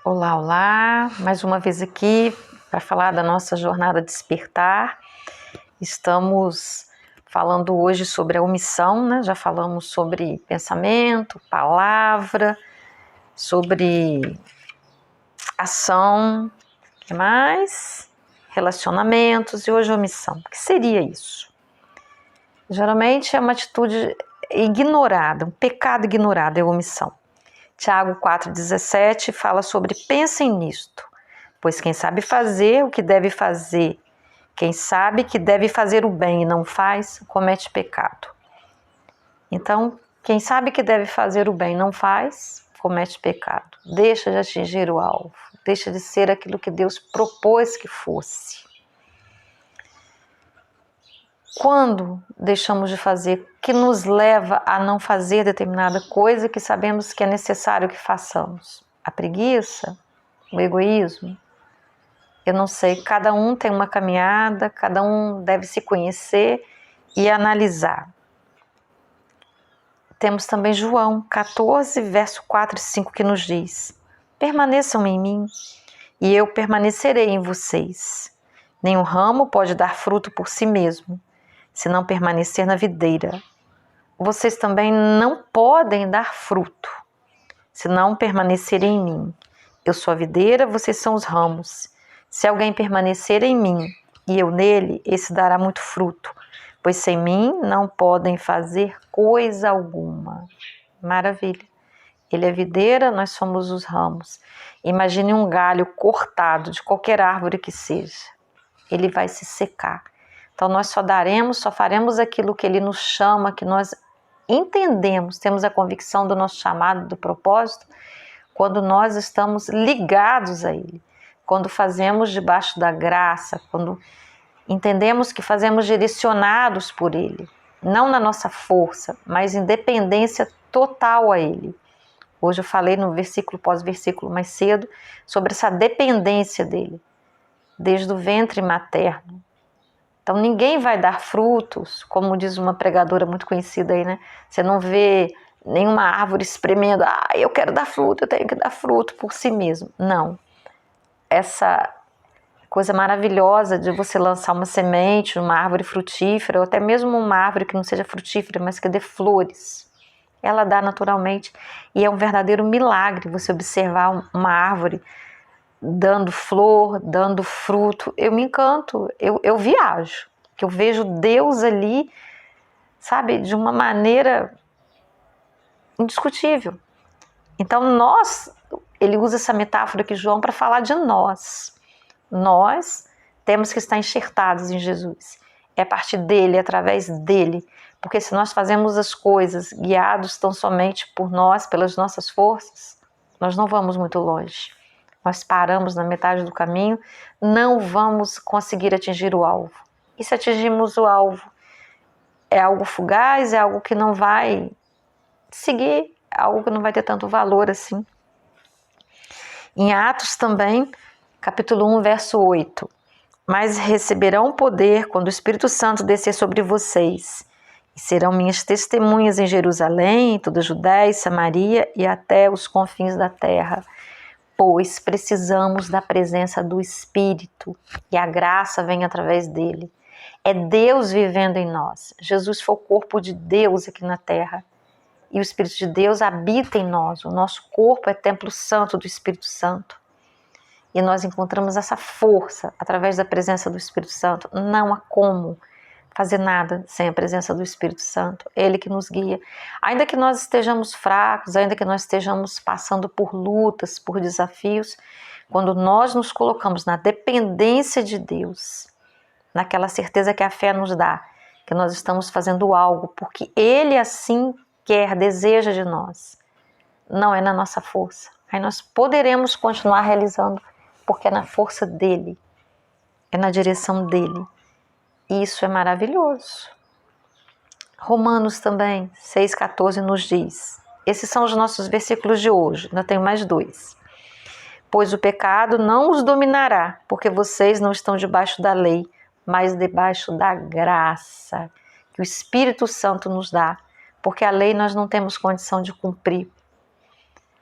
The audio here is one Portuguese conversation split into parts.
Olá, olá, mais uma vez aqui para falar da nossa jornada Despertar. Estamos falando hoje sobre a omissão, né? Já falamos sobre pensamento, palavra, sobre ação, o que mais? Relacionamentos e hoje omissão. O que seria isso? Geralmente é uma atitude ignorada, um pecado ignorado é a omissão. Tiago 4,17 fala sobre pensem nisto, pois quem sabe fazer o que deve fazer, quem sabe que deve fazer o bem e não faz, comete pecado. Então, quem sabe que deve fazer o bem e não faz, comete pecado. Deixa de atingir o alvo, deixa de ser aquilo que Deus propôs que fosse. Quando deixamos de fazer, o que nos leva a não fazer determinada coisa que sabemos que é necessário que façamos? A preguiça? O egoísmo? Eu não sei, cada um tem uma caminhada, cada um deve se conhecer e analisar. Temos também João 14, verso 4 e 5 que nos diz: permaneçam em mim e eu permanecerei em vocês. Nenhum ramo pode dar fruto por si mesmo, se não permanecer na videira. Vocês também não podem dar fruto, se não permanecerem em mim. Eu sou a videira, vocês são os ramos. Se alguém permanecer em mim e eu nele, esse dará muito fruto, pois sem mim não podem fazer coisa alguma. Maravilha. Ele é a videira, nós somos os ramos. Imagine um galho cortado de qualquer árvore que seja. Ele vai se secar. Então nós só faremos aquilo que ele nos chama, que nós entendemos, temos a convicção do nosso chamado, do propósito, quando nós estamos ligados a ele, quando fazemos debaixo da graça, quando entendemos que fazemos direcionados por ele, não na nossa força, mas em dependência total a ele. Hoje eu falei no versículo pós-versículo mais cedo sobre essa dependência dele, desde o ventre materno. Então ninguém vai dar frutos, como diz uma pregadora muito conhecida aí, né? Você não vê nenhuma árvore espremendo, eu quero dar fruto, eu tenho que dar fruto por si mesmo. Não. Essa coisa maravilhosa de você lançar uma semente, uma árvore frutífera, ou até mesmo uma árvore que não seja frutífera, mas que dê flores. Ela dá naturalmente, e é um verdadeiro milagre você observar uma árvore dando flor, dando fruto. Eu me encanto, eu viajo, que eu vejo Deus ali, sabe, de uma maneira indiscutível. Então ele usa essa metáfora aqui, João, para falar de nós. Nós temos que estar enxertados em Jesus. É a partir dele, é através dele. Porque se nós fazemos as coisas guiados tão somente por nós, pelas nossas forças, nós não vamos muito longe. Nós paramos na metade do caminho, não vamos conseguir atingir o alvo. E se atingirmos o alvo, é algo fugaz, é algo que não vai seguir, é algo que não vai ter tanto valor assim. Em Atos também, capítulo 1, verso 8. Mas receberão poder quando o Espírito Santo descer sobre vocês, e serão minhas testemunhas em Jerusalém, em toda a Judéia e Samaria e até os confins da terra. Pois precisamos da presença do Espírito e a graça vem através dele. É Deus vivendo em nós. Jesus foi o corpo de Deus aqui na terra e o Espírito de Deus habita em nós. O nosso corpo é templo santo do Espírito Santo e nós encontramos essa força através da presença do Espírito Santo. Não há como fazer nada sem a presença do Espírito Santo. É Ele que nos guia. Ainda que nós estejamos fracos, ainda que nós estejamos passando por lutas, por desafios, quando nós nos colocamos na dependência de Deus, naquela certeza que a fé nos dá, que nós estamos fazendo algo porque Ele assim quer, deseja de nós, não é na nossa força. Aí nós poderemos continuar realizando, porque é na força dEle, é na direção dEle. Isso é maravilhoso. Romanos também, 6,14 nos diz. Esses são os nossos versículos de hoje. Ainda tenho mais 2. Pois o pecado não os dominará, porque vocês não estão debaixo da lei, mas debaixo da graça que o Espírito Santo nos dá. Porque a lei nós não temos condição de cumprir.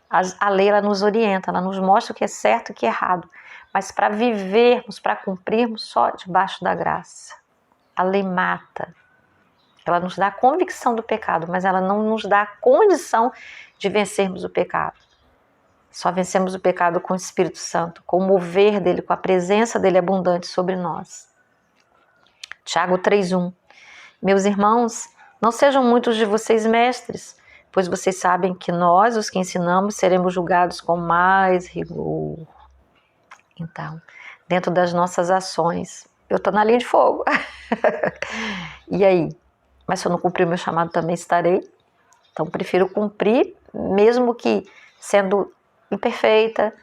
A lei, ela nos orienta, ela nos mostra o que é certo e o que é errado. Mas para vivermos, para cumprirmos, só debaixo da graça. A lei mata. Ela nos dá a convicção do pecado, mas ela não nos dá a condição de vencermos o pecado. Só vencemos o pecado com o Espírito Santo, com o mover dele, com a presença dele abundante sobre nós. Tiago 3:1. Meus irmãos, não sejam muitos de vocês mestres, pois vocês sabem que nós, os que ensinamos, seremos julgados com mais rigor. Então, dentro das nossas ações, eu estou na linha de fogo. E aí? Mas se eu não cumprir o meu chamado, também estarei. Então, prefiro cumprir, mesmo que sendo imperfeita,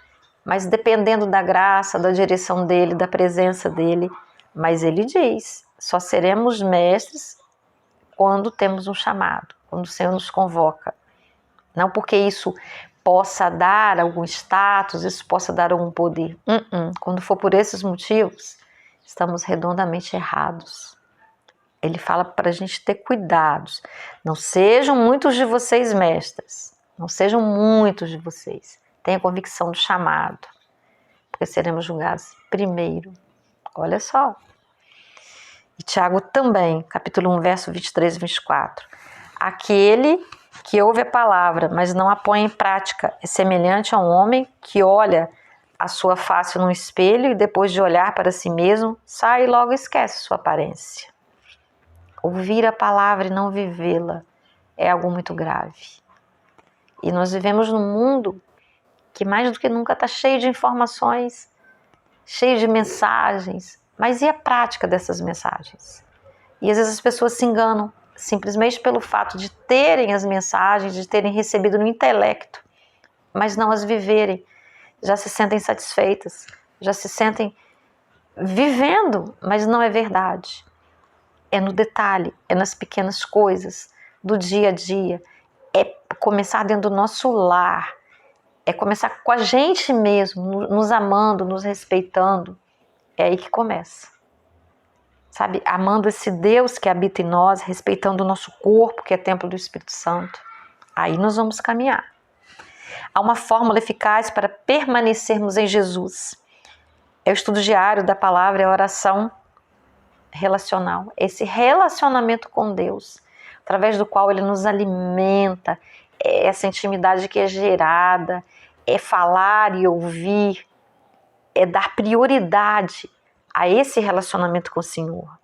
mas dependendo da graça, da direção dele, da presença dele. Mas ele diz, só seremos mestres quando temos um chamado, quando o Senhor nos convoca. Não porque isso possa dar algum status, isso possa dar algum poder. Quando for por esses motivos, estamos redondamente errados. Ele fala para a gente ter cuidados. Não sejam muitos de vocês mestres. Não sejam muitos de vocês. Tenha convicção do chamado. Porque seremos julgados primeiro. Olha só. E Tiago também, capítulo 1, verso 23 e 24. Aquele que ouve a palavra, mas não a põe em prática, é semelhante a um homem que olha a sua face no espelho e depois de olhar para si mesmo, sai e logo esquece sua aparência. Ouvir a palavra e não vivê-la é algo muito grave. E nós vivemos num mundo que mais do que nunca está cheio de informações, cheio de mensagens, mas e a prática dessas mensagens? E às vezes as pessoas se enganam simplesmente pelo fato de terem as mensagens, de terem recebido no intelecto, mas não as viverem. Já se sentem satisfeitas, já se sentem vivendo, mas não é verdade. É no detalhe, é nas pequenas coisas do dia a dia, é começar dentro do nosso lar, é começar com a gente mesmo, nos amando, nos respeitando. É aí que começa. Sabe, amando esse Deus que habita em nós, respeitando o nosso corpo, que é templo do Espírito Santo. Aí nós vamos caminhar. Há uma fórmula eficaz para permanecermos em Jesus. É o estudo diário da palavra, é a oração relacional. Esse relacionamento com Deus, através do qual Ele nos alimenta, é essa intimidade que é gerada, é falar e ouvir, é dar prioridade a esse relacionamento com o Senhor.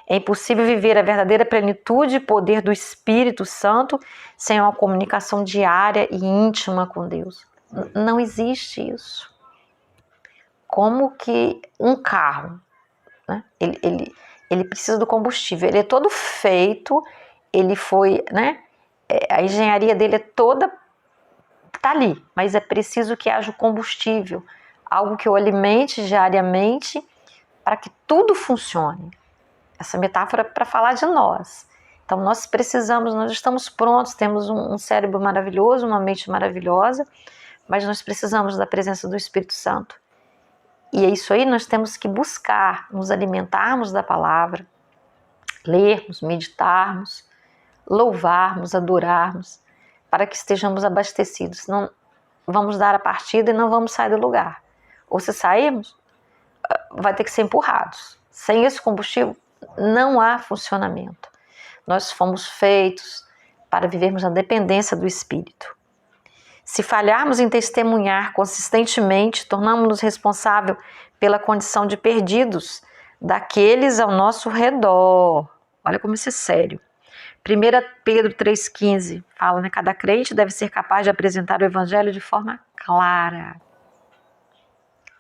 É impossível viver a verdadeira plenitude e poder do Espírito Santo sem uma comunicação diária e íntima com Deus. Não existe isso. Como que um carro, né? Ele precisa do combustível, ele é todo feito, ele foi, né? A engenharia dele é toda, tá ali, mas é preciso que haja o combustível, algo que o alimente diariamente para que tudo funcione. Essa metáfora é para falar de nós. Então nós precisamos, nós estamos prontos, temos um cérebro maravilhoso, uma mente maravilhosa, mas nós precisamos da presença do Espírito Santo. E é isso aí, nós temos que buscar, nos alimentarmos da palavra, lermos, meditarmos, louvarmos, adorarmos, para que estejamos abastecidos. Senão vamos dar a partida e não vamos sair do lugar. Ou se sairmos, vai ter que ser empurrados. Sem esse combustível, não há funcionamento. Nós fomos feitos para vivermos na dependência do Espírito. Se falharmos em testemunhar consistentemente, tornamos-nos responsáveis pela condição de perdidos daqueles ao nosso redor. Olha como isso é sério. 1 Pedro 3,15 fala, né? Cada crente deve ser capaz de apresentar o Evangelho de forma clara.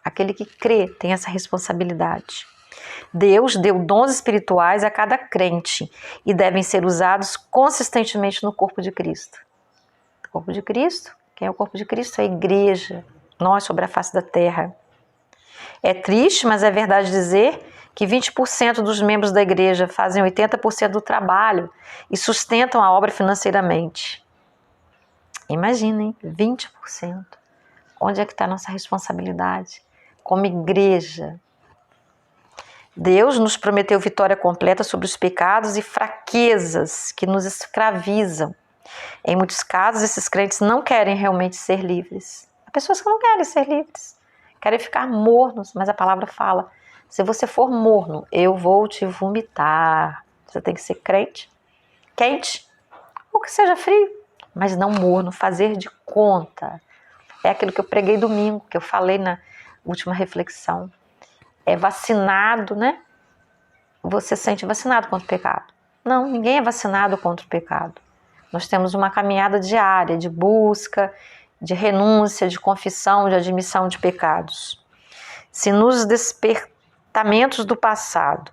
Aquele que crê tem essa responsabilidade. Deus deu dons espirituais a cada crente e devem ser usados consistentemente no corpo de Cristo. O corpo de Cristo? Quem é o corpo de Cristo? É a igreja, nós sobre a face da terra. É triste, mas é verdade dizer que 20% dos membros da igreja fazem 80% do trabalho e sustentam a obra financeiramente. Imaginem, 20%. Onde é que está a nossa responsabilidade? Como igreja. Deus nos prometeu vitória completa sobre os pecados e fraquezas que nos escravizam. Em muitos casos, esses crentes não querem realmente ser livres. Há pessoas que não querem ser livres, querem ficar mornos, mas a palavra fala, se você for morno, eu vou te vomitar. Você tem que ser crente, quente, ou que seja frio, mas não morno, fazer de conta. É aquilo que eu preguei domingo, que eu falei na última reflexão. É vacinado, né? Você se sente vacinado contra o pecado. Não, ninguém é vacinado contra o pecado. Nós temos uma caminhada diária de busca, de renúncia, de confissão, de admissão de pecados. Se nos despertamentos do passado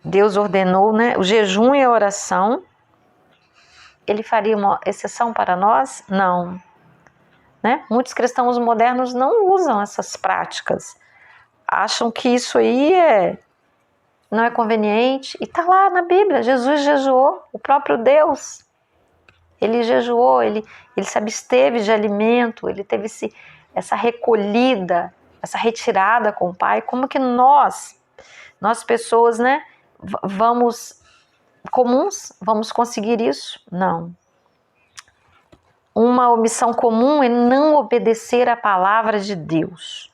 Deus ordenou, né, o jejum e a oração, ele faria uma exceção para nós? Não. Né? Muitos cristãos modernos não usam essas práticas. Acham que isso aí não é conveniente. E está lá na Bíblia, Jesus jejuou, o próprio Deus. Ele jejuou, ele se absteve de alimento, ele teve essa recolhida, essa retirada com o Pai. Como que nós pessoas, né, vamos conseguir isso? Não. Uma omissão comum é não obedecer à palavra de Deus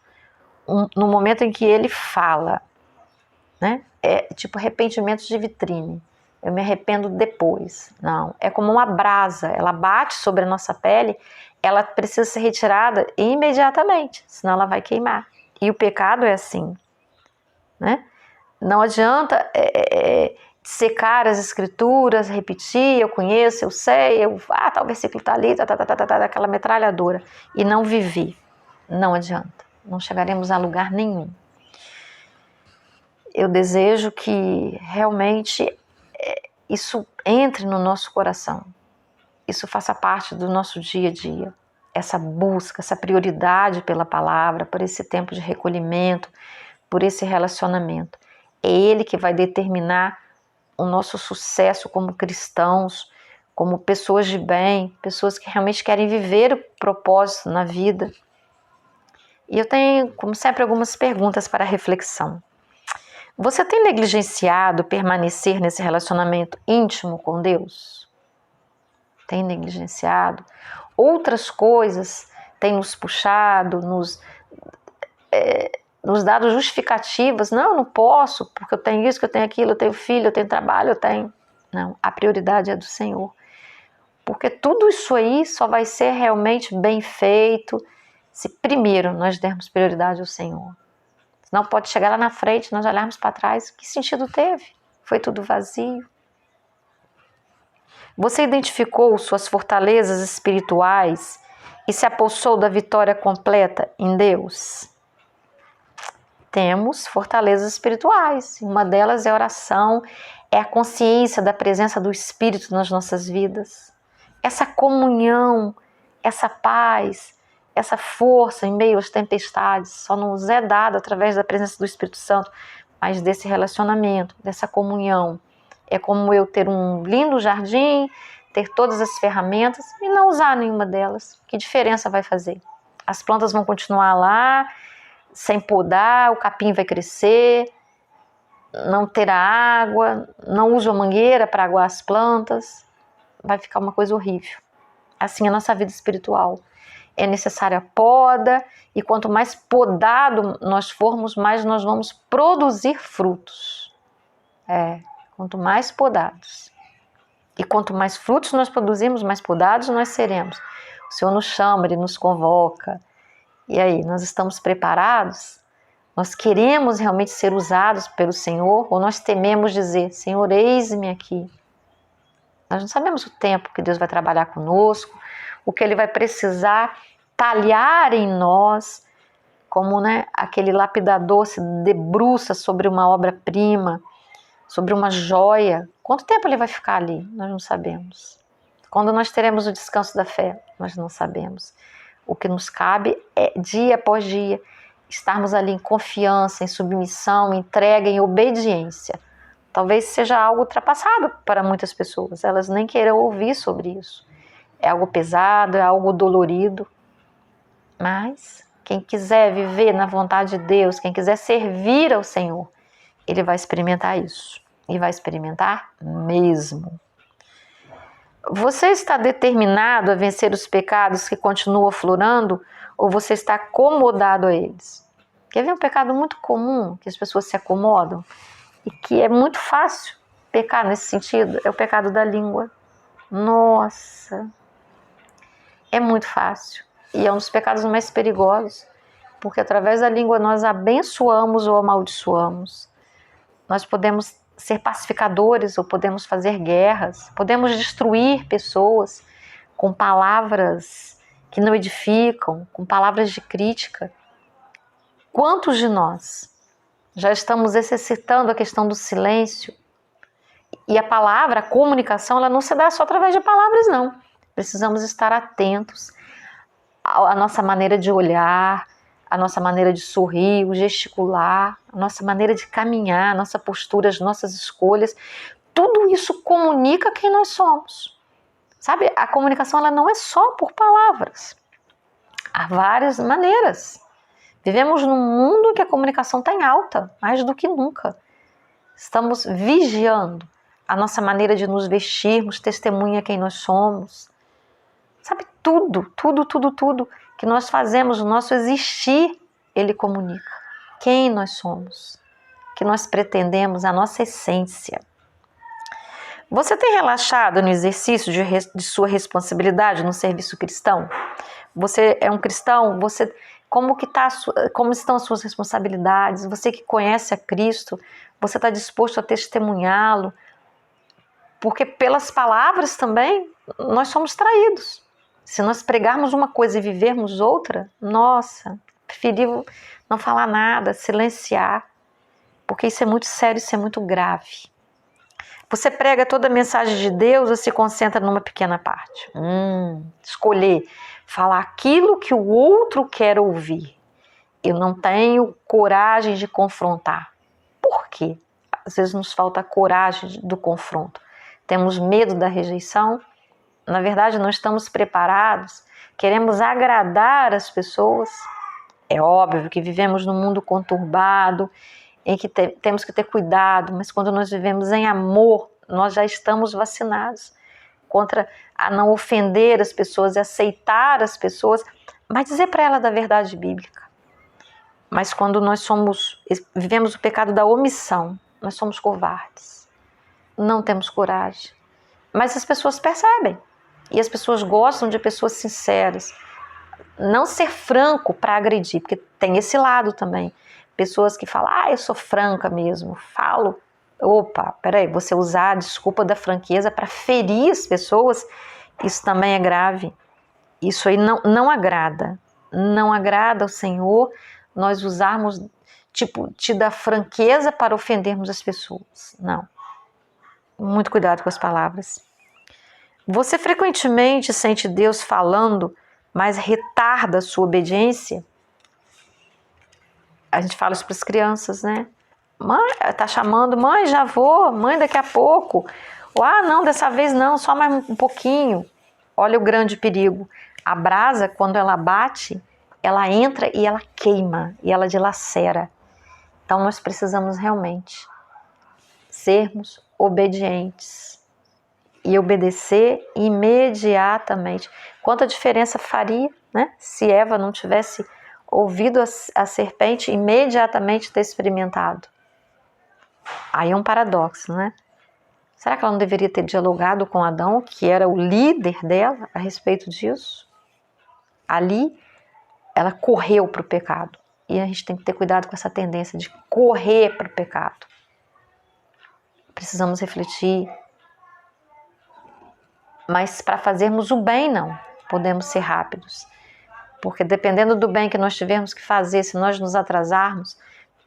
no momento em que ele fala, né? É tipo arrependimentos de vitrine. Eu me arrependo depois. Não, é como uma brasa, ela bate sobre a nossa pele, ela precisa ser retirada imediatamente, senão ela vai queimar. E o pecado é assim, né? Não adianta secar as escrituras, repetir, eu conheço, eu sei, tal versículo está ali, aquela metralhadora, e não viver. Não adianta, não chegaremos a lugar nenhum. Eu desejo que realmente isso entre no nosso coração, isso faça parte do nosso dia a dia, essa busca, essa prioridade pela palavra, por esse tempo de recolhimento, por esse relacionamento. É ele que vai determinar o nosso sucesso como cristãos, como pessoas de bem, pessoas que realmente querem viver o propósito na vida. E eu tenho, como sempre, algumas perguntas para reflexão. Você tem negligenciado permanecer nesse relacionamento íntimo com Deus? Tem negligenciado? Outras coisas têm nos puxado, nos dado justificativas. Não, eu não posso, porque eu tenho isso, que eu tenho aquilo, eu tenho filho, eu tenho trabalho, eu tenho... Não, a prioridade é do Senhor. Porque tudo isso aí só vai ser realmente bem feito se primeiro nós dermos prioridade ao Senhor. Senão pode chegar lá na frente, nós olharmos para trás, que sentido teve? Foi tudo vazio. Você identificou suas fortalezas espirituais e se apossou da vitória completa em Deus? Temos fortalezas espirituais. Uma delas é a oração, é a consciência da presença do Espírito nas nossas vidas. Essa comunhão, essa paz, essa força em meio às tempestades só nos é dada através da presença do Espírito Santo, mas desse relacionamento, dessa comunhão. É como eu ter um lindo jardim, ter todas as ferramentas e não usar nenhuma delas. Que diferença vai fazer? As plantas vão continuar lá, sem podar, o capim vai crescer, não terá água, não uso a mangueira para aguar as plantas, vai ficar uma coisa horrível. Assim é a nossa vida espiritual. É necessária a poda, e quanto mais podado nós formos, mais nós vamos produzir frutos. Quanto mais podados. E quanto mais frutos nós produzimos, mais podados nós seremos. O Senhor nos chama, Ele nos convoca. E aí, nós estamos preparados? Nós queremos realmente ser usados pelo Senhor? Ou nós tememos dizer, Senhor, eis-me aqui? Nós não sabemos o tempo que Deus vai trabalhar conosco, o que Ele vai precisar talhar em nós, como, né, aquele lapidador se debruça sobre uma obra-prima, sobre uma joia. Quanto tempo Ele vai ficar ali? Nós não sabemos. Quando nós teremos o descanso da fé? Nós não sabemos. O que nos cabe é, dia após dia, estarmos ali em confiança, em submissão, entrega, em obediência. Talvez seja algo ultrapassado para muitas pessoas. Elas nem queiram ouvir sobre isso. É algo pesado, é algo dolorido. Mas quem quiser viver na vontade de Deus, quem quiser servir ao Senhor, ele vai experimentar isso. E vai experimentar mesmo. Você está determinado a vencer os pecados que continuam aflorando ou você está acomodado a eles? Quer ver um pecado muito comum, que as pessoas se acomodam e que é muito fácil pecar nesse sentido? É o pecado da língua. Nossa, é muito fácil e é um dos pecados mais perigosos, porque através da língua nós abençoamos ou amaldiçoamos. Nós podemos ser pacificadores ou podemos fazer guerras, podemos destruir pessoas com palavras que não edificam, com palavras de crítica. Quantos de nós já estamos exercitando a questão do silêncio? E a palavra, a comunicação, ela não se dá só através de palavras, não. Precisamos estar atentos à nossa maneira de olhar, a nossa maneira de sorrir, o gesticular, a nossa maneira de caminhar, a nossa postura, as nossas escolhas. Tudo isso comunica quem nós somos. Sabe, a comunicação ela não é só por palavras. Há várias maneiras. Vivemos num mundo em que a comunicação está em alta, mais do que nunca. Estamos vigiando a nossa maneira de nos vestirmos, testemunha quem nós somos. Sabe, tudo que nós fazemos, o nosso existir, ele comunica quem nós somos, que nós pretendemos, a nossa essência. Você tem relaxado no exercício de sua responsabilidade no serviço cristão? Você é um cristão? Como estão as suas responsabilidades? Você que conhece a Cristo, você está disposto a testemunhá-lo? Porque pelas palavras também nós somos traídos. Se nós pregarmos uma coisa e vivermos outra, nossa, preferível não falar nada, silenciar, porque isso é muito sério, isso é muito grave. Você prega toda a mensagem de Deus ou se concentra numa pequena parte? Escolher falar aquilo que o outro quer ouvir. Eu não tenho coragem de confrontar. Por quê? Às vezes nos falta a coragem do confronto. Temos medo da rejeição. Na verdade, não estamos preparados, queremos agradar as pessoas. É óbvio que vivemos num mundo conturbado, em que temos que ter cuidado, mas quando nós vivemos em amor, nós já estamos vacinados contra a não ofender as pessoas e aceitar as pessoas, mas dizer para ela da verdade bíblica. Mas quando nós vivemos o pecado da omissão, nós somos covardes, não temos coragem. Mas as pessoas percebem. E as pessoas gostam de pessoas sinceras. Não ser franco para agredir, porque tem esse lado também. Pessoas que falam, eu sou franca mesmo, falo. Opa, peraí, você usar a desculpa da franqueza para ferir as pessoas, isso também é grave. Isso aí não agrada. Não agrada ao Senhor nós usarmos, da franqueza para ofendermos as pessoas. Não. Muito cuidado com as palavras. Você frequentemente sente Deus falando, mas retarda a sua obediência? A gente fala isso para as crianças, né? Mãe, tá chamando, mãe, já vou, mãe, daqui a pouco. Ou, não, dessa vez não, só mais um pouquinho. Olha o grande perigo. A brasa, quando ela bate, ela entra e ela queima, e ela dilacera. Então nós precisamos realmente sermos obedientes. E obedecer imediatamente. Quanta diferença faria, né? Se Eva não tivesse ouvido a serpente, imediatamente ter experimentado. Aí é um paradoxo, né? Será que ela não deveria ter dialogado com Adão, que era o líder dela, a respeito disso? Ali, ela correu para o pecado. E a gente tem que ter cuidado com essa tendência de correr para o pecado. Precisamos refletir. Mas para fazermos o bem, não. Podemos ser rápidos. Porque dependendo do bem que nós tivermos que fazer, se nós nos atrasarmos,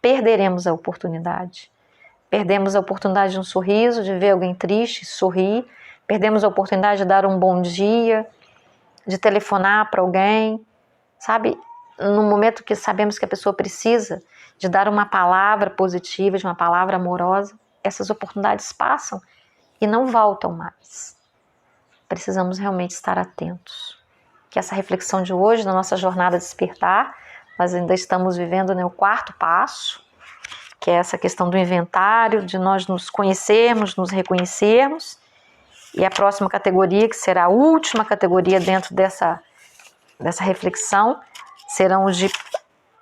perderemos a oportunidade. Perdemos a oportunidade de um sorriso, de ver alguém triste, sorrir. Perdemos a oportunidade de dar um bom dia, de telefonar para alguém. Sabe, no momento que sabemos que a pessoa precisa de dar uma palavra positiva, de uma palavra amorosa, essas oportunidades passam e não voltam mais. Precisamos realmente estar atentos. Que essa reflexão de hoje, na nossa jornada despertar, nós ainda estamos vivendo, né, o quarto passo, que é essa questão do inventário, de nós nos conhecermos, nos reconhecermos E a próxima categoria, que será a última categoria dentro dessa reflexão, serão os de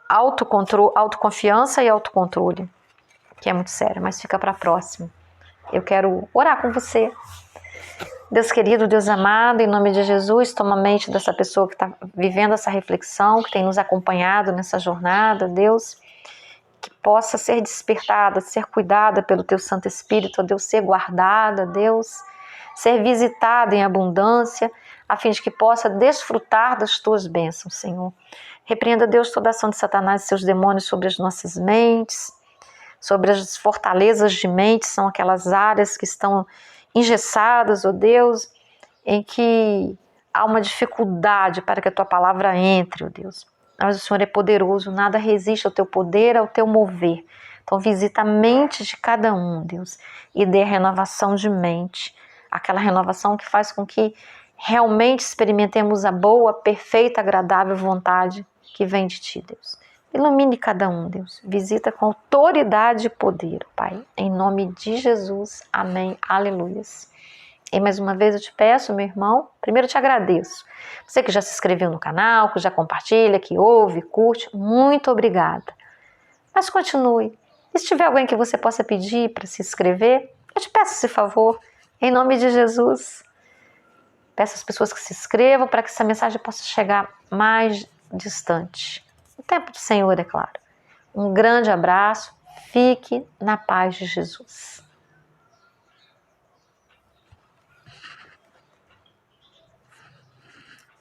autoconfiança e autocontrole, que é muito sério, mas fica para a próxima. Eu quero orar com você. Deus querido, Deus amado, em nome de Jesus, toma a mente dessa pessoa que está vivendo essa reflexão, que tem nos acompanhado nessa jornada, Deus, que possa ser despertada, ser cuidada pelo Teu Santo Espírito, Deus, ser guardada, Deus, ser visitada em abundância, a fim de que possa desfrutar das Tuas bênçãos, Senhor. Repreenda, Deus, toda a ação de Satanás e seus demônios sobre as nossas mentes, sobre as fortalezas de mente, são aquelas áreas que estão engessadas, ó Deus, em que há uma dificuldade para que a Tua palavra entre, ó Deus. Mas o Senhor é poderoso, nada resiste ao Teu poder, ao Teu mover. Então visita a mente de cada um, Deus, e dê a renovação de mente, aquela renovação que faz com que realmente experimentemos a boa, perfeita, agradável vontade que vem de Ti, Deus. Ilumine cada um, Deus. Visita com autoridade e poder, Pai. Em nome de Jesus. Amém. Aleluias. E mais uma vez eu te peço, meu irmão, primeiro eu te agradeço. Você que já se inscreveu no canal, que já compartilha, que ouve, curte, muito obrigada. Mas continue. E se tiver alguém que você possa pedir para se inscrever, eu te peço esse favor. Em nome de Jesus. Peço às pessoas que se inscrevam para que essa mensagem possa chegar mais distante. O tempo do Senhor, é claro. Um grande abraço. Fique na paz de Jesus.